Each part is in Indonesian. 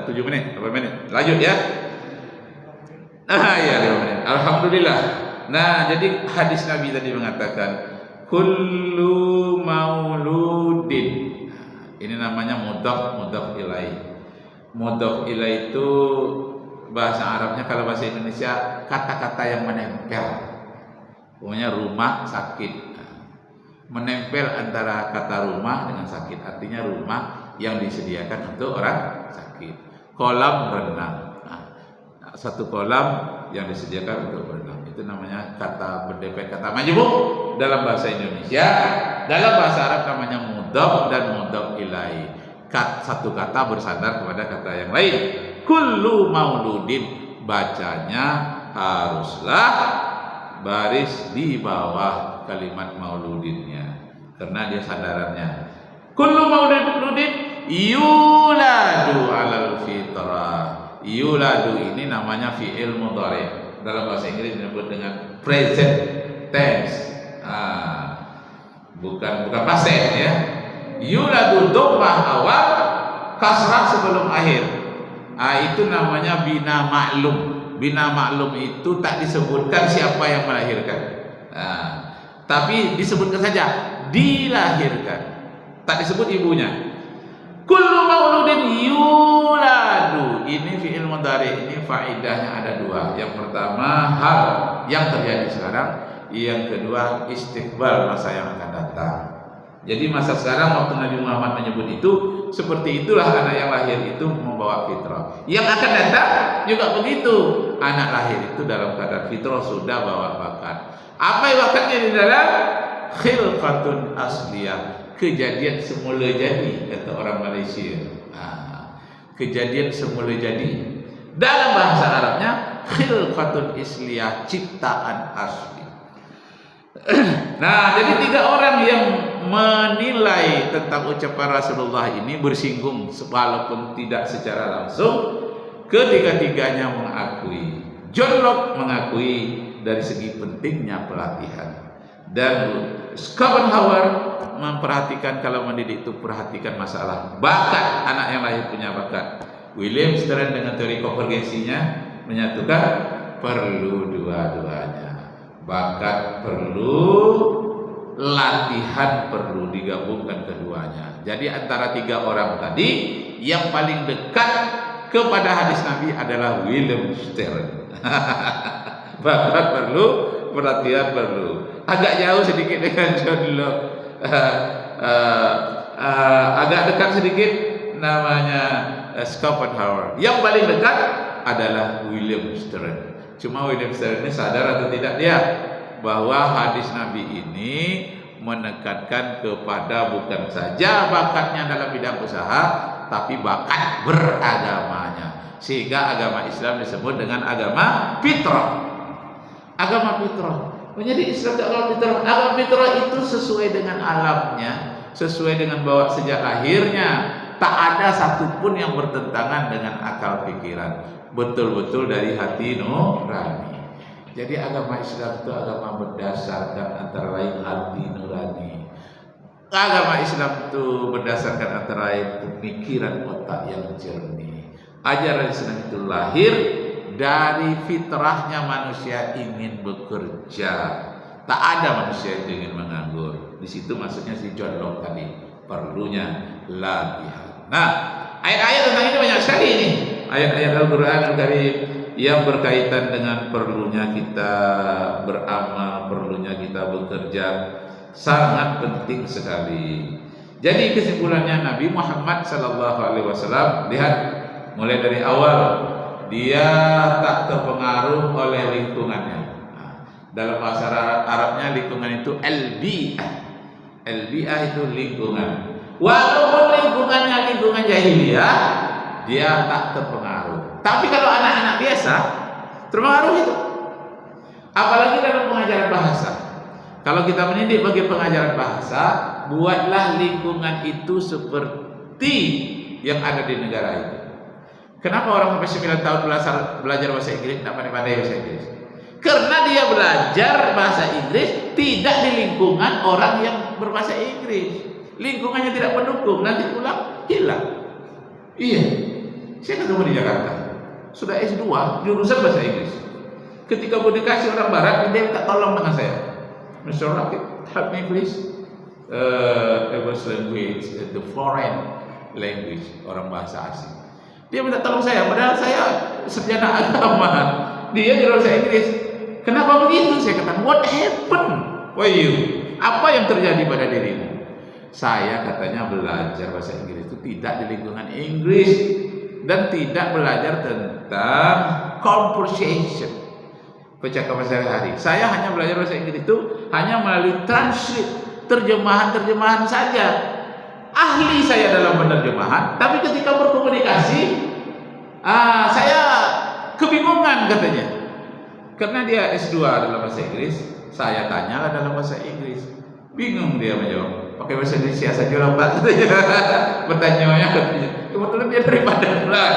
7 menit, 8 menit. Lanjut ya. Iya 5 menit. Alhamdulillah. Nah, jadi hadis Nabi tadi mengatakan kullu mauludin. Ini namanya mudhaf ilaih. Mudhaf ilaih itu bahasa Arabnya, kalau bahasa Indonesia kata-kata yang menempel. Pokoknya rumah sakit. Menempel antara kata rumah dengan sakit, artinya rumah yang disediakan untuk orang sakit. Kolam renang. Satu kolam yang disediakan untuk berenang. Itu namanya kata berdepet, kata majmuk dalam bahasa Indonesia. Dalam bahasa Arab namanya mudhaf dan mudhaf ilaih. Satu kata bersandar kepada kata yang lain. Kullu mauludin, bacanya haruslah baris di bawah kalimat mauludinnya, karena dia sandarannya. Kullu mauludin yuladu alal fitrah. Yuladu ini namanya fi'il mudhari. Dalam bahasa Inggris disebut dengan present tense. Bukan past tense ya. Yuladu dhammah awal, kasrah sebelum akhir. Itu namanya bina maklum. Bina maklum itu tak disebutkan siapa yang melahirkan. Tapi disebutkan saja dilahirkan. Tak disebut ibunya. Kullu mauludin yuladu. Ini fi'il mudhari, ini faidahnya ada 2. Yang pertama hal yang terjadi sekarang, yang kedua istiqbal, masa yang akan datang. Jadi masa sekarang waktu Nabi Muhammad menyebut itu, seperti itulah anak yang lahir itu membawa fitrah. Yang akan datang juga begitu. Anak lahir itu dalam keadaan fitrah, sudah bawa bakat. Apa yang bakatnya di dalam? Khilqatun asliyah. Kejadian semula jadi, kata orang Malaysia. Kejadian semula jadi. Dalam bahasa Arabnya khilqatun asliyah, ciptaan asli. Nah, jadi 3 orang yang menilai tentang ucapan Rasulullah ini bersinggung, walaupun tidak secara langsung. Ketiga-tiganya mengakui. John Locke mengakui dari segi pentingnya pelatihan, dan Schopenhauer memperhatikan, kalau mendidik itu perhatikan masalah bakat, anak yang lahir punya bakat. William Stern dengan teori konvergensinya menyatukan perlu dua-duanya. Bakat perlu, latihan perlu, digabungkan keduanya. Jadi antara 3 orang tadi, yang paling dekat kepada hadis Nabi adalah William Stern. Bakat perlu, perhatian perlu. Agak jauh sedikit dengan John Locke. Agak dekat sedikit namanya Schopenhauer. Yang paling dekat adalah William Stern. Cuma William Stern ini sadar atau tidak dia bahwa hadis Nabi ini menekankan kepada bukan saja bakatnya dalam bidang usaha, tapi bakat beragamanya. Sehingga agama Islam disebut dengan agama fitrah. Agama fitrah. Menjadi Islam itu agama fitrah. Agama fitrah itu sesuai dengan alamnya, sesuai dengan bawaan sejak lahirnya. Tak ada satupun yang bertentangan dengan akal pikiran. Betul-betul dari hati nurani. Jadi agama Islam itu agama berdasarkan antara lain hati nurani. Agama Islam itu berdasarkan antara lain pemikiran otak yang jernih. Ajaran Islam itu lahir dari fitrahnya manusia ingin bekerja. Tak ada manusia yang ingin menganggur. Di situ maksudnya si John Locke tadi, perlunya latihan. Nah, ayat-ayat tentang ini banyak sekali ini. Ayat-ayat Al-Quran Al-Karim yang berkaitan dengan perlunya kita beramal, perlunya kita bekerja, sangat penting sekali. Jadi kesimpulannya Nabi Muhammad SAW, lihat mulai dari awal dia tak terpengaruh oleh lingkungannya. Dalam bahasa Arabnya lingkungan itu al-bi'ah. Al-bi'ah itu lingkungan. Walaupun lingkungannya lingkungan jahiliyah, dia tak terpengaruh. Tapi kalau anak-anak biasa terpengaruh itu. Apalagi dalam pengajaran bahasa. Kalau kita mendidik bagi pengajaran bahasa, buatlah lingkungan itu seperti yang ada di negara itu. Kenapa orang sampai 9 tahun belajar bahasa Inggris tidak pandai-pandai bahasa Inggris? Karena dia belajar bahasa Inggris tidak di lingkungan orang yang berbahasa Inggris. Lingkungannya tidak mendukung, nanti pulang hilang. Iya. Saya ketemu di Jakarta, sudah S2, jurusan bahasa Inggris. Ketika mau dikasih orang Barat, dia minta tolong dengan saya. Mr. Rakib, help me please. English language, the foreign language, orang bahasa asing. Dia minta tolong saya, padahal saya sarjana agama. Dia jurusan bahasa Inggris. Kenapa begitu? Saya katakan, what happened? Why you? Apa yang terjadi pada dirimu? Saya katanya belajar bahasa Inggris itu tidak di lingkungan Inggris dan tidak belajar tentang conversation, percakapan sehari-hari. Saya hanya belajar bahasa Inggris itu hanya melalui translate, terjemahan saja. Ahli saya dalam penerjemahan, tapi ketika berkomunikasi, saya kebingungan katanya. Karena dia S2 dalam bahasa Inggris, saya tanyalah dalam bahasa Inggris. Bingung dia menjawab. Pakai bahasa Indonesia saja lah Pak katanya. Bertanya katanya. Kebetulan dia dari Padang lah.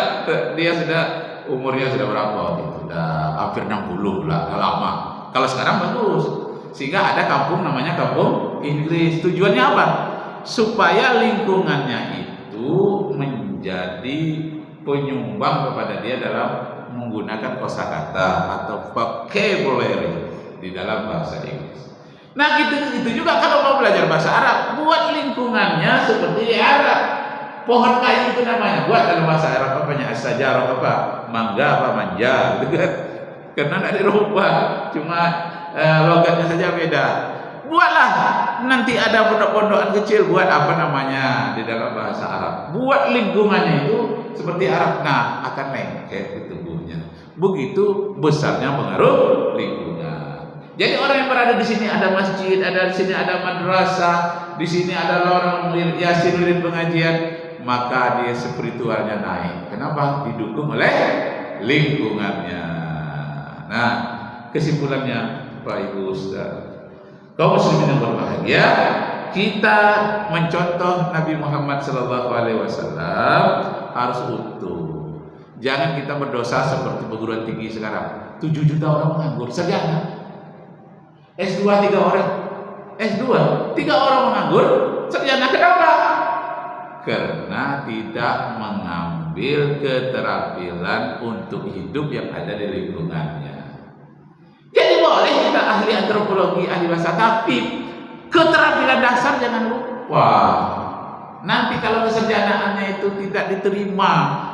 Dia sudah umurnya sudah berapa gitu. Sudah hampir 60 lah, lama. Kalau sekarang bagus. Sehingga ada kampung namanya kampung Inggris. Tujuannya apa? Supaya lingkungannya itu menjadi penyumbang kepada dia dalam menggunakan kosakata atau vocabulary di dalam bahasa Inggris. Nah gitu juga kalau mau belajar bahasa Arab, buat lingkungannya seperti di Arab. Pohon kayu itu namanya, buat dalam bahasa Arab apanya, as-sajarah apa, mangga apa, manja gitu kan. Karena tidak dirubah, cuma logatnya saja beda. Buatlah nanti ada pondok-pondokan kecil, buat apa namanya di dalam bahasa Arab. Buat lingkungannya itu seperti Arab. Nah, akan lengket tubuhnya. Begitu besarnya pengaruh lingkungan. Jadi orang yang berada di sini ada masjid, ada di sini ada madrasah, di sini ada orang yasin wirid pengajian, maka dia spiritualnya naik. Kenapa? Didukung oleh lingkungannya. Nah, kesimpulannya Pak Ibu Ustaz, kaum muslimin yang berbahagia, kita mencontoh Nabi Muhammad SAW harus utuh. Jangan kita berdosa seperti perguruan tinggi sekarang. 7 juta orang menganggur, sarjana. S2 3 orang. S2 3 orang menganggur, sarjana. Kenapa? Karena tidak mengambil keterampilan untuk hidup yang ada di lingkungannya. Jadi boleh kita ahli antropologi, ahli bahasa, tapi keterampilan dasar jangan lupa. Nanti kalau kesarjanaannya itu tidak diterima,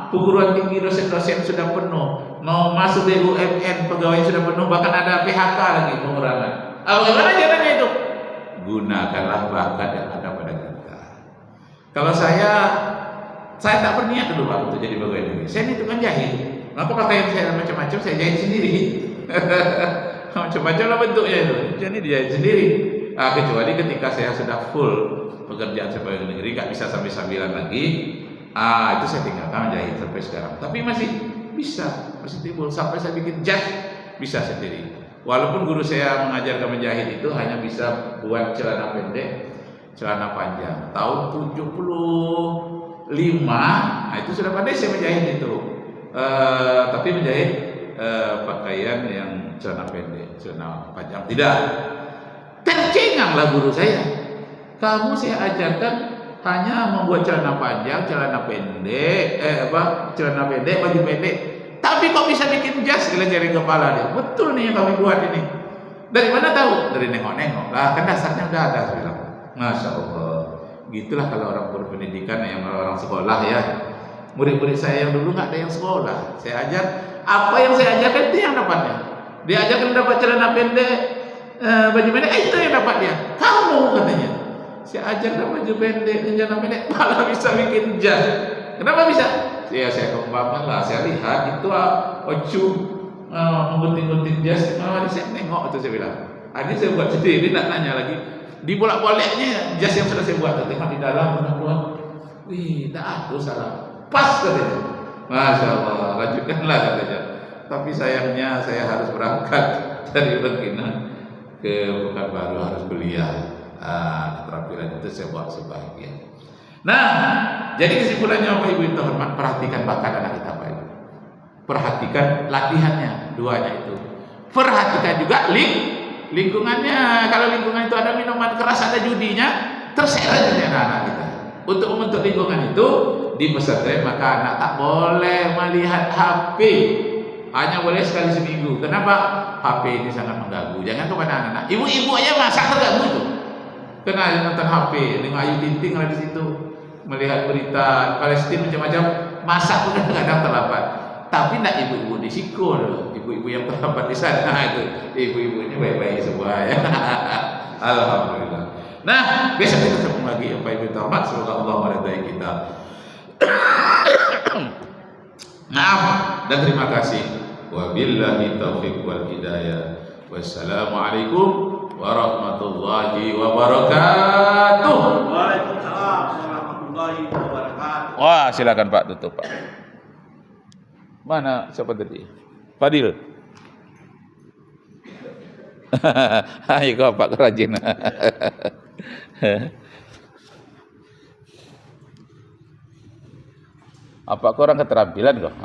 perguruan tinggi dosen-dosen sudah penuh, mau masuk BUMN pegawai sudah penuh, bahkan ada PHK lagi pengurangan. Bagaimana caranya itu? Gunakanlah bakat yang ada pada kita. Kalau saya tak berniat dulu Pak untuk jadi pegawai negeri. Saya ini tukang jahit. Maka pakaian saya macam-macam saya jahit sendiri. Macam-macam lah bentuknya itu. Jadi dijahit sendiri. Kecuali ketika saya sudah full pekerjaan sebagai negeri, nggak bisa sambil-sambilan lagi. Itu saya tinggalkan menjahit sampai sekarang. Tapi masih bisa, masih timbul. Sampai saya bikin jas bisa sendiri. Walaupun guru saya mengajarkan menjahit itu hanya bisa buat celana pendek, celana panjang. Tahun 75, itu sudah pandai saya menjahit itu. Tapi menjahit pakaian yang celana pendek, celana panjang tidak. Tercenganglah guru saya. Kamu saya ajarkan hanya membuat celana panjang, celana pendek, celana pendek, baju pendek. Tapi kok bisa bikin jas? Geleng-geleng kepala dia. Betul nih yang kami buat ini. Dari mana tahu? Dari nengok-nengok. Lah kan dasarnya udah ada, saya bilang. Masya Allah. Gitulah kalau orang berpendidikan, yang orang sekolah ya. Murid-murid saya yang dulu nggak ada yang sekolah. Saya ajar apa yang saya ajarkan itu yang dapatnya. Dia ajarkan dapat celana pendek, baju pendek, itu yang dapat dia. Kamu katanya. Saya ajarkan baju pendek dan celana pendek, malah bisa bikin jas. Kenapa bisa? Ya saya kembangkan lah. Saya lihat itu Ocu menggunting-gunting jas. Saya nengok itu saya bilang. Ini saya buat sendiri, tidak nanya lagi. Di bolak-baliknya jas yang sudah saya buat, tengok di dalam, keluar. Wih, tidak ada salah. Pas katanya. Masya Allah, lanjutkanlah katanya. Tapi sayangnya saya harus berangkat dari Bengkina ke Pekanbaru, harus kuliah. Keterampilan itu saya buat sebagian. Nah, jadi kesimpulannya Bapak Ibu yang terhormat, perhatikan bakat anak kita Pak Ibu. Perhatikan latihannya, duanya itu. Perhatikan juga lingkungannya. Kalau lingkungan itu ada minuman keras, ada judinya, terseret jadi anak-anak kita. Untuk membentuk lingkungan itu di pesantren maka anak tak boleh melihat HP, hanya boleh sekali seminggu. Kenapa? HP ini sangat mengganggu. Jangan kepada anak-anak. Ibu-ibu aja masak terganggu itu. Kena nonton HP dengan Ayu Ting Ting lah di situ, melihat berita Palestina macam-macam, masak pun kadang-kadang terlambat. Tapi nak ibu-ibu di sikul, ibu-ibu yang terlambat di sana itu, ibu-ibunya baik-baik semua ya. Alhamdulillah. Nah, besok kita ketemu lagi apa yang kita hormat. Semoga Allah meridai kita. Maaf dan terima kasih. Wabillahi taufiq wal hidayah. Wassalamualaikum warahmatullahi wabarakatuh. Waalaikumsalam warahmatullahi wabarakatuh. Wah, silakan Pak, tutup Pak. Mana siapa tadi? Fadil. Ayo kau Pak kerajin. Apa kau orang keterampilan kok?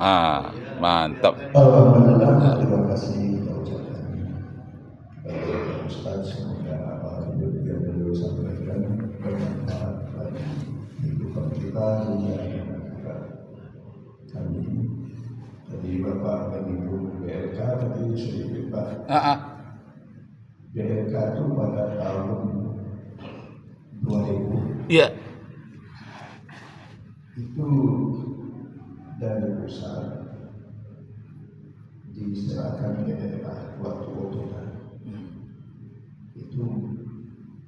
Mantap. Alhamdulillah, terima kasih kita ucapkan kepada Ustaz, semoga apa yang beliau sampaikan bermanfaat bagi kehidupan kita dunia dan akhirat kami. Tadi Bapak dan Ibu BLK tadi sedikit Pak. BLK itu pada tahun 2000 Iya. itu dari pusat diserahkan ke daerah waktu ototan. Itu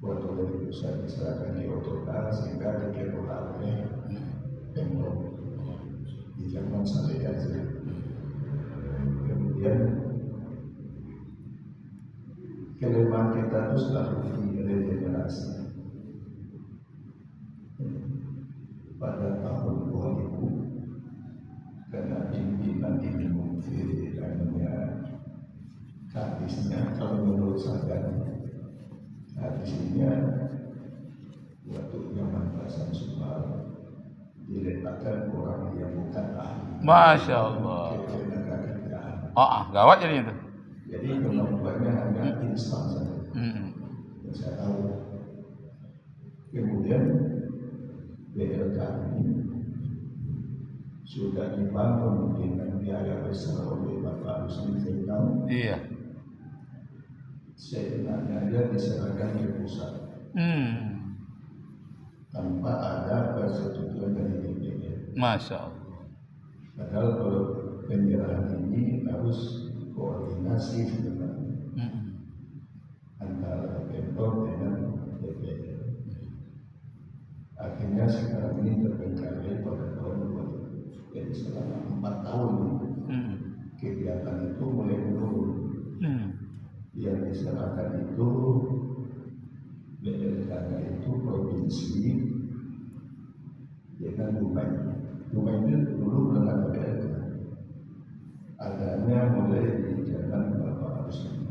waktu dari pusat diserahkan di ototan sehingga dikelola oleh Pemprov di zaman saya saja. Kemudian kelemahan kita itu selalu diregenerasi. Pada tahun 2000 karena pimpinan ini mungkin namanya hadisnya, kalau menurut saya hadisnya waktu zaman Hasan Sumar diletakkan orang yang bukan ahli. Masya Allah. Gawat jadi itu. Jadi kemampuannya hanya instan saja. Yang saya tahu. Kemudian BLK ini sudah dibangun dengan biaya besar oleh Bapak Rusli Zainal. Iya. Sebenarnya dia diserahkan di pusat tanpa ada persetujuan dari DPR. Masya Allah. Padahal kalau penyerahan ini harus koordinasi dengan antara Pemprov dengan DPR. Akhirnya sekarang ini terbengkalai pada tahun 2000. Jadi selama 4 tahun kegiatan itu mulai menurun. Yang diserahkan itu BLK-nya itu provinsi dengan Dumai. Dumai itu dulu belum ada BLK. Adanya mulai di jalan Bapak Rusli,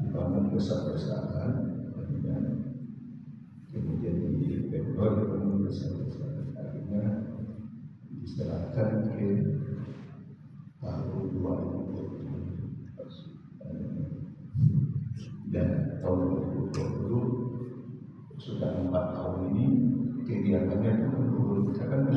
dibangun besar-besaran, kemudian di Pemprov dibangun besar-besaran. Akhirnya diserahkan ke tahun 2020 dan tahun 2020 sudah 4 tahun ini kegiatannya itu menurun karena